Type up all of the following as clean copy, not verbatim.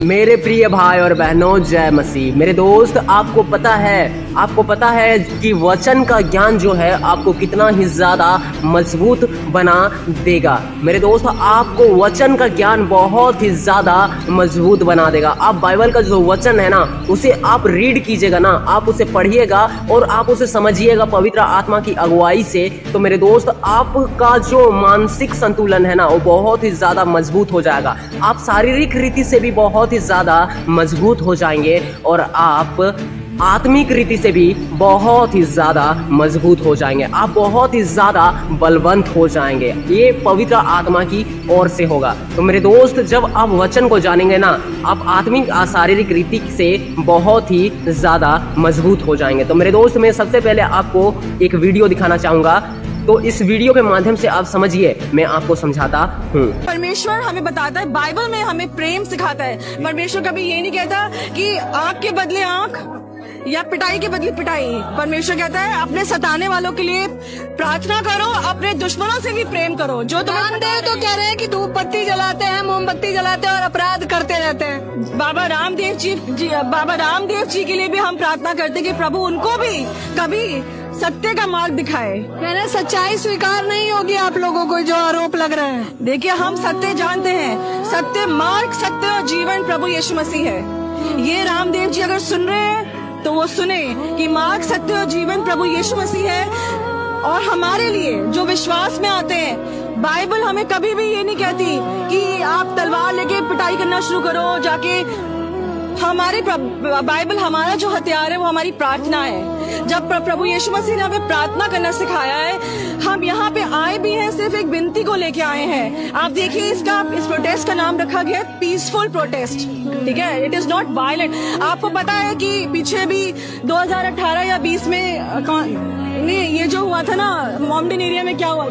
मेरे प्रिय भाई और बहनों, जय मसीह। मेरे दोस्त, आपको पता है कि वचन का ज्ञान जो है आपको कितना ही ज़्यादा मजबूत बना देगा। मेरे दोस्त, आपको वचन का ज्ञान बहुत ही ज़्यादा मजबूत बना देगा। आप बाइबल का जो वचन है ना, उसे आप रीड कीजिएगा ना, आप उसे पढ़िएगा और आप उसे समझिएगा पवित्र आत्मा की अगुवाई से। तो मेरे दोस्त, आपका जो मानसिक संतुलन है ना, वो बहुत ही ज़्यादा मजबूत हो जाएगा। आप शारीरिक रीति से भी बहुत ही ज़्यादा मजबूत हो जाएंगे और आप आत्मिक रीति से भी बहुत ही ज़्यादा मजबूत हो जाएंगे। आप बहुत ही ज़्यादा बलवंत हो जाएंगे। ये पवित्र आत्मा की ओर से होगा। तो मेरे दोस्त, जब आप वचन को जानेंगे ना, आप आत्मिक शारीरिक रीति से बहुत ही ज़्यादा मजबूत हो जाएंगे। तो मेरे दोस्त, मैं सबसे पहले आपको एक वीडियो दिखाना चाहूँगा। तो इस वीडियो के माध्यम से आप समझिए, मैं आपको समझाता हूँ। परमेश्वर हमें बताता है, बाइबल में हमें प्रेम सिखाता है। परमेश्वर कभी ये नहीं कहता कि आंख के बदले आंख या पिटाई के बदले पिटाई। परमेश्वर कहता है अपने सताने वालों के लिए प्रार्थना करो, अपने दुश्मनों से भी प्रेम करो। जो तुम्हें तो कह रहे हैं कि धूप बत्ती जलाते हैं, मोमबत्ती जलाते हैं और अपराध करते रहते हैं। बाबा रामदेव जी के लिए भी हम प्रार्थना करते हैं कि प्रभु उनको भी कभी सत्य का मार्ग दिखाए। कहना सच्चाई स्वीकार नहीं होगी आप लोगों को जो आरोप लग रहे हैं। देखिए, हम सत्य जानते हैं, सत्य मार्ग, सत्य और जीवन प्रभु यीशु मसीह है। ये रामदेव जी अगर सुन रहे हैं तो वो सुने कि मार्ग, सत्य और जीवन प्रभु यीशु मसीह है। और हमारे लिए जो विश्वास में आते हैं, बाइबल हमें कभी भी ये नहीं कहती कि आप तलवार लेके पिटाई करना शुरू करो जाके। हमारे बाइबल, हमारा जो हथियार है वो हमारी प्रार्थना है। जब प्रभु यीशु मसीह ने हमें प्रार्थना करना सिखाया है, हम यहाँ पे आए भी हैं सिर्फ एक विनती को लेके आए हैं। आप देखिए, इस प्रोटेस्ट का नाम रखा गया पीसफुल प्रोटेस्ट। ठीक है, इट इज नॉट वायलेंट। आपको पता है कि पीछे भी 2018 या 20 में ये जो हुआ था ना मोमडन एरिया में, क्या हुआ?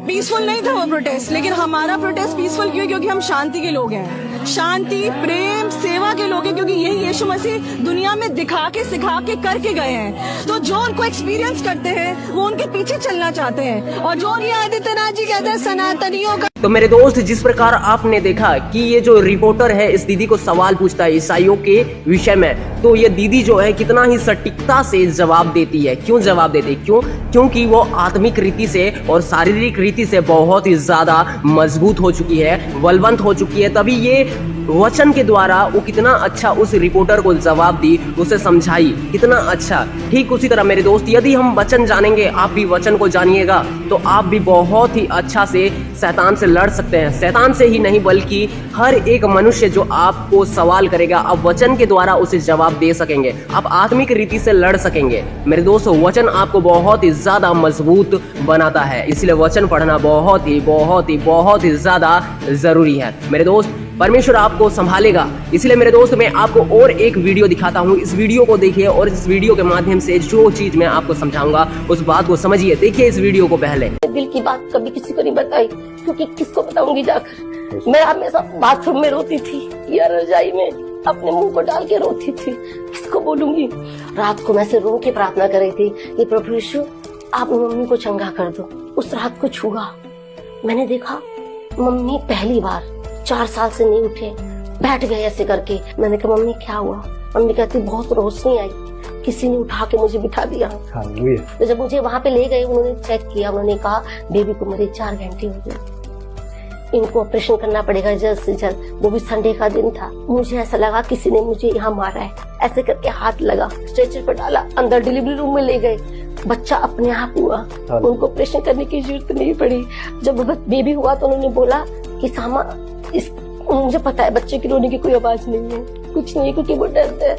पीसफुल नहीं था वो प्रोटेस्ट, लेकिन हमारा प्रोटेस्ट पीसफुल क्यों? क्योंकि हम शांति के लोग हैं, शांति, प्रेम, सेवा के लोग हैं। क्योंकि यही यीशु मसीह दुनिया में दिखा के, सिखा के, करके गए हैं। तो जो उनको एक्सपीरियंस करते हैं वो उनके पीछे चलना चाहते हैं। और जो ये आदित्यनाथ जी कहते हैं सनातनियों का। तो मेरे दोस्त, जिस प्रकार आपने देखा कि ये जो रिपोर्टर है इस दीदी को सवाल पूछता है ईसाइयों के विषय में, तो ये दीदी जो है कितना ही सटीकता से जवाब देती है। क्यों जवाब देती है? क्योंकि वो आत्मिक रीति से और शारीरिक रीति से बहुत ही ज्यादा मजबूत हो चुकी है, बलवंत हो चुकी है। तभी ये वचन के द्वारा वो कितना अच्छा उस रिपोर्टर को जवाब दी, उसे समझाई, कितना अच्छा। ठीक उसी तरह मेरे दोस्त, यदि हम वचन जानेंगे, आप भी वचन को जानिएगा, तो आप भी बहुत ही अच्छा से शैतान से लड़ सकते हैं। शैतान से ही नहीं, बल्कि हर एक मनुष्य जो आपको सवाल करेगा, आप वचन के द्वारा उसे जवाब दे सकेंगे। आप आत्मिक रीति से लड़ सकेंगे। मेरे दोस्त, वचन आपको बहुत ही ज्यादा मजबूत बनाता है, इसलिए वचन पढ़ना बहुत ही ज्यादा जरूरी है। मेरे दोस्त, परमेश्वर आपको संभालेगा। इसलिए मेरे दोस्त, मैं आपको और एक वीडियो दिखाता हूँ। इस वीडियो को देखिए और इस वीडियो के माध्यम से जो चीज मैं आपको समझाऊंगा उस बात को समझिए। देखिए इस वीडियो को पहले। दिल की बात कभी किसी को नहीं बताई, क्योंकि किसको बताऊंगी जाकर। मैं हमेशा बाथरूम में रोती थी या रजाई में अपने मुंह को डाल के रोती थी। किसको बोलूंगी? रात को मैं से रो के प्रार्थना कर रही थी कि प्रभु यीशु, आप मम्मी को चंगा कर दो। उस रात को छुआ, मैंने देखा मम्मी पहली बार 4 साल से नहीं उठे, बैठ गए ऐसे करके। मैंने कहा मम्मी क्या हुआ? मम्मी कहती बहुत रोशनी आई, किसी ने उठा के मुझे बिठा दिया। तो जब मुझे वहाँ पे ले गए, उन्होंने चेक किया, उन्होंने कहा बेबी को मेरे 4 घंटे हो गए, इनको ऑपरेशन करना पड़ेगा जल्द से जल्द। वो भी संडे का दिन था। मुझे ऐसा लगा किसी ने मुझे यहाँ मारा है। ऐसे करके हाथ लगा, स्ट्रेचर पर डाला, अंदर डिलीवरी रूम में ले गए। बच्चा अपने आप हुआ, उनको ऑपरेशन करने की जरूरत नहीं पड़ी। जब बेबी हुआ तो उन्होंने बोला कि सामा, मुझे पता है बच्चे की रोने की कोई आवाज नहीं है, कुछ नहीं, क्योंकि वो डरते हैं।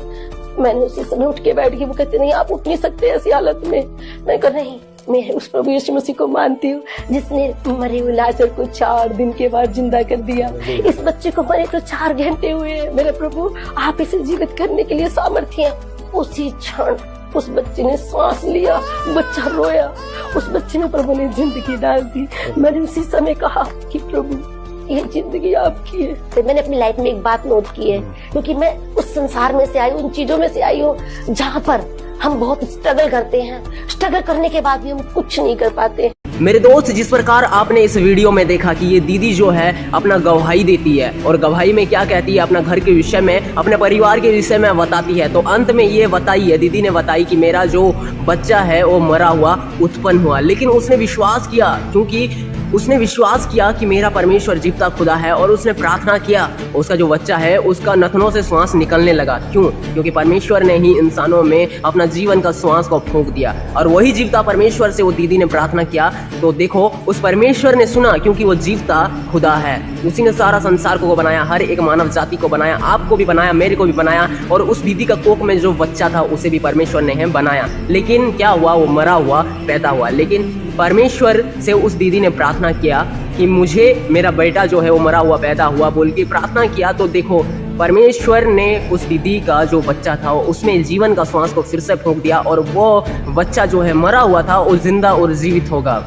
मैंने उसी समय उठ के बैठ गई। वो कहते नहीं, आप उठ नहीं सकते ऐसी हालत में। मैंने कहा नहीं, मैं उस प्रभु यीशु मसीह को मानती हूँ जिसने मरे हुए लाजर को 4 दिन के बाद जिंदा कर दिया। इस बच्चे को मरे तो 4 घंटे हुए हैं। मेरे प्रभु, आप इसे जीवित करने के लिए सामर्थ्य हैं। उसी क्षण उस बच्चे ने सांस लिया, बच्चा रोया, उस बच्चे में प्रभु ने जिंदगी डाल दी। मैंने उसी समय कहा कि प्रभु, ये जिंदगी आपकी है। तो मैंने अपनी लाइफ में एक बात नोट की है, क्योंकि मैं उस संसार में से आई हूँ, उन चीजों में से आई हूँ जहाँ पर हम बहुत स्ट्रगल करते हैं। स्ट्रगल करने के बाद भी हम कुछ नहीं कर पाते। मेरे दोस्त, जिस प्रकार आपने इस वीडियो में देखा कि ये दीदी जो है अपना गवाही देती है और गवाही में क्या कहती है, अपना घर के विषय में, अपने परिवार के विषय में बताती है। तो अंत में ये बताई है, दीदी ने बताई कि मेरा जो बच्चा है वो मरा हुआ उत्पन्न हुआ, लेकिन उसने विश्वास किया, क्योंकि उसने विश्वास किया कि मेरा परमेश्वर जीवता खुदा है, और उसने प्रार्थना किया। उसका जो बच्चा है उसका नथनों से श्वास निकलने लगा। क्यों? क्योंकि परमेश्वर ने ही इंसानों में अपना जीवन का श्वास को फूंक दिया, और वही जीवता परमेश्वर से वो दीदी ने प्रार्थना किया। तो देखो, उस परमेश्वर ने सुना, क्योंकि वो जीवता खुदा है। उसी ने सारा संसार को बनाया, हर एक मानव जाति को बनाया, आपको भी बनाया, मेरे को भी बनाया, और उस दीदी का कोख में जो बच्चा था उसे भी परमेश्वर ने बनाया। लेकिन क्या हुआ? वो मरा हुआ पैदा हुआ। लेकिन परमेश्वर से उस दीदी ने प्रार्थना किया कि मुझे मेरा बेटा जो है वो मरा हुआ पैदा हुआ, बोल के प्रार्थना किया। तो देखो, परमेश्वर ने उस दीदी का जो बच्चा था उसमें जीवन का श्वास को फिर से फूंक दिया, और वो बच्चा जो है मरा हुआ था वो जिंदा और जीवित होगा,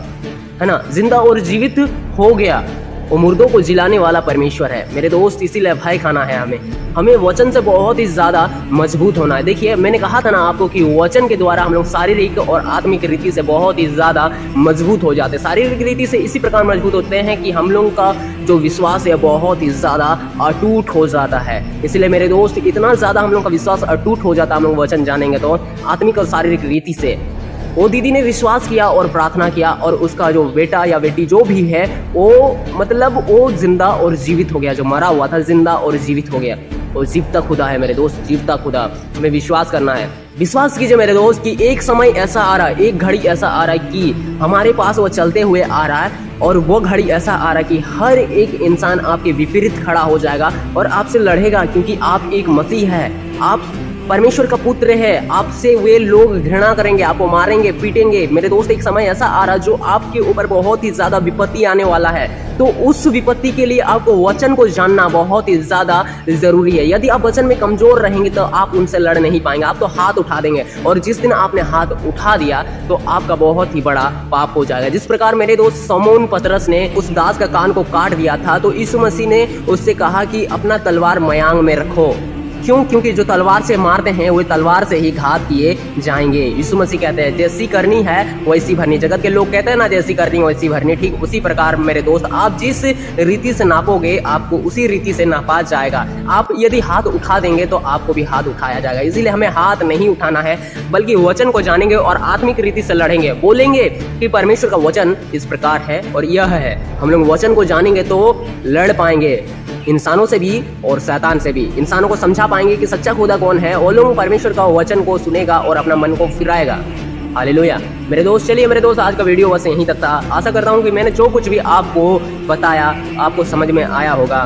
है ना, जिंदा और जीवित हो गया। वो मुर्दों को जिलाने वाला परमेश्वर है मेरे दोस्त। इसीलिए भय खाना है हमें वचन से बहुत ही ज्यादा मजबूत होना है। देखिए, मैंने कहा था ना आपको कि वचन के द्वारा हम लोग शारीरिक और आत्मिक रीति से बहुत ही ज्यादा मजबूत हो जाते हैं। शारीरिक रीति से इसी प्रकार मजबूत होते हैं कि हम लोगों का जो विश्वास है बहुत ही ज्यादा अटूट हो जाता है। इसलिए मेरे दोस्त, इतना ज्यादा हम लोग का विश्वास अटूट हो जाता है हम लोग वचन जानेंगे तो, आत्मिक और शारीरिक रीति से। वो दीदी ने विश्वास किया और प्रार्थना किया, और उसका जो बेटा या बेटी जो भी है वो मतलब वो जिंदा और जीवित हो गया। जो मरा हुआ था जिंदा और जीवित हो गया। वो जीवता खुदा है मेरे दोस्त, जीवता खुदा। हमें विश्वास करना है। विश्वास कीजिए मेरे दोस्त कि एक समय ऐसा आ रहा है, एक घड़ी ऐसा आ रहा है कि हमारे पास वो चलते हुए आ रहा है, और वो घड़ी ऐसा आ रहा है कि हर एक इंसान आपके विपरीत खड़ा हो जाएगा और आपसे लड़ेगा, क्योंकि आप एक मसीह है, आप परमेश्वर का पुत्र है। आपसे वे लोग घृणा करेंगे, आपको मारेंगे, पीटेंगे। मेरे दोस्त, एक समय ऐसा आ रहा जो आपके ऊपर बहुत ही ज्यादा विपत्ति आने वाला है। तो उस विपत्ति के लिए आपको वचन को जानना बहुत ही ज्यादा जरूरी है। यदि आप वचन में कमजोर रहेंगे तो आप उनसे लड़ नहीं पाएंगे, आप तो हाथ उठा देंगे, और जिस दिन आपने हाथ उठा दिया तो आपका बहुत ही बड़ा पाप हो जाएगा। जिस प्रकार मेरे दोस्त शमौन पतरस ने उस दास का कान को काट दिया था, तो यीशु मसीह ने उससे कहा कि अपना तलवार मयांग में रखो। क्यों? क्योंकि जो तलवार से मारते हैं वो तलवार से ही घात किए जाएंगे। यीशु मसीह कहते हैं जैसी करनी है वैसी भरनी। जगत के लोग कहते हैं ना जैसी करनी वैसी भरनी। ठीक उसी प्रकार मेरे दोस्त, आप जिस रीति से नापोगे आपको उसी रीति से नापा जाएगा। आप यदि हाथ उठा देंगे तो आपको भी हाथ उठाया जाएगा। इसीलिए हमें हाथ नहीं उठाना है, बल्कि वचन को जानेंगे और आत्मिक रीति से लड़ेंगे। बोलेंगे कि परमेश्वर का वचन इस प्रकार है और यह है। हम लोग वचन को जानेंगे तो लड़ पाएंगे, इंसानों से भी और शैतान से भी। इंसानों को समझा पाएंगे कि सच्चा खुदा कौन है, और लोग परमेश्वर का वचन को सुनेगा और अपना मन को फिराएगा। हालेलुया मेरे दोस्त। चलिए मेरे दोस्त, आज का वीडियो बस यहीं तक था। आशा करता हूँ कि मैंने जो कुछ भी आपको बताया आपको समझ में आया होगा।